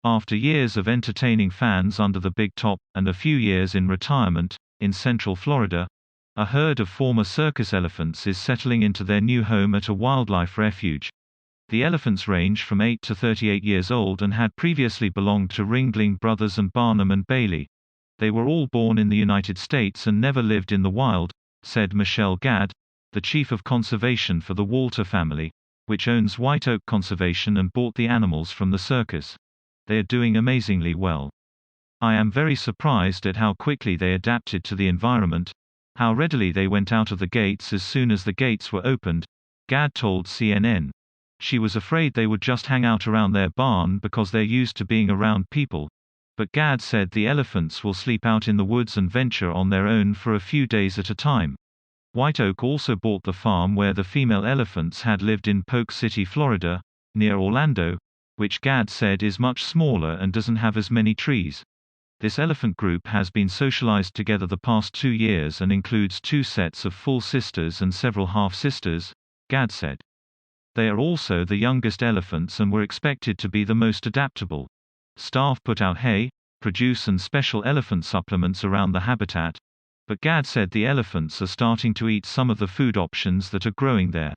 After years of entertaining fans under the big top, and a few years in retirement, in Central Florida, a herd of former circus elephants is settling into their new home at a wildlife refuge. The elephants range from 8 to 38 years old and had previously belonged to Ringling Brothers and Barnum and Bailey. They were all born in the United States and never lived in the wild, said Michelle Gadd, the chief of conservation for the Walter family, which owns White Oak Conservation and bought the animals from the circus. They are doing amazingly well. I am very surprised at how quickly they adapted to the environment, how readily they went out of the gates as soon as the gates were opened, Gadd told CNN. She was afraid they would just hang out around their barn because they're used to being around people. But Gadd said the elephants will sleep out in the woods and venture on their own for a few days at a time. White Oak also bought the farm where the female elephants had lived in Polk City, Florida, near Orlando, which Gadd said is much smaller and doesn't have as many trees. This elephant group has been socialized together the past 2 years and includes 2 sets of full sisters and several half-sisters, Gadd said. They are also the youngest elephants and were expected to be the most adaptable. Staff put out hay, produce and special elephant supplements around the habitat, but Gadd said the elephants are starting to eat some of the food options that are growing there.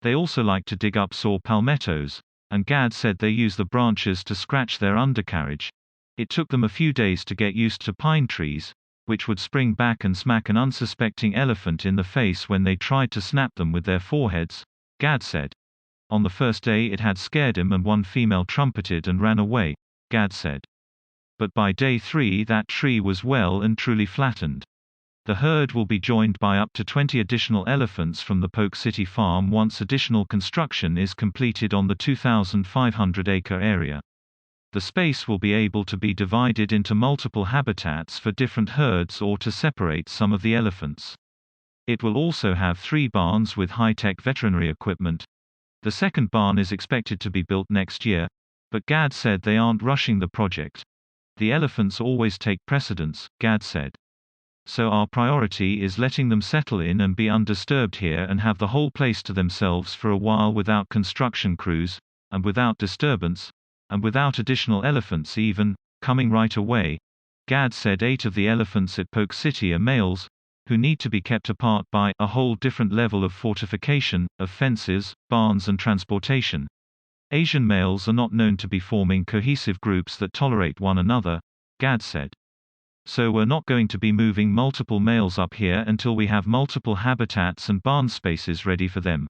They also like to dig up saw palmettos, and Gadd said they use the branches to scratch their undercarriage. It took them a few days to get used to pine trees, which would spring back and smack an unsuspecting elephant in the face when they tried to snap them with their foreheads, Gadd said. On the first day it had scared him and one female trumpeted and ran away, Gadd said. But by day 3 that tree was well and truly flattened. The herd will be joined by up to 20 additional elephants from the Polk City farm once additional construction is completed on the 2,500-acre area. The space will be able to be divided into multiple habitats for different herds or to separate some of the elephants. It will also have 3 barns with high-tech veterinary equipment. The second barn is expected to be built next year, but Gadd said they aren't rushing the project. The elephants always take precedence, Gadd said. So our priority is letting them settle in and be undisturbed here and have the whole place to themselves for a while without construction crews, and without disturbance, and without additional elephants even coming right away. Gadd said 8 of the elephants at Polk City are males, who need to be kept apart by a whole different level of fortification, of fences, barns and transportation. Asian males are not known to be forming cohesive groups that tolerate one another, Gadd said. So we're not going to be moving multiple males up here until we have multiple habitats and barn spaces ready for them.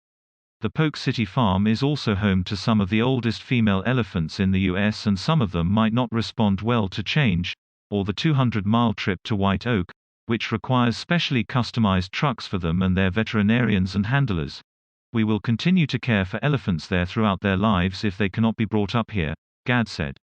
The Polk City farm is also home to some of the oldest female elephants in the US, and some of them might not respond well to change, or the 200-mile trip to White Oak, which requires specially customized trucks for them and their veterinarians and handlers. We will continue to care for elephants there throughout their lives if they cannot be brought up here, Gadd said.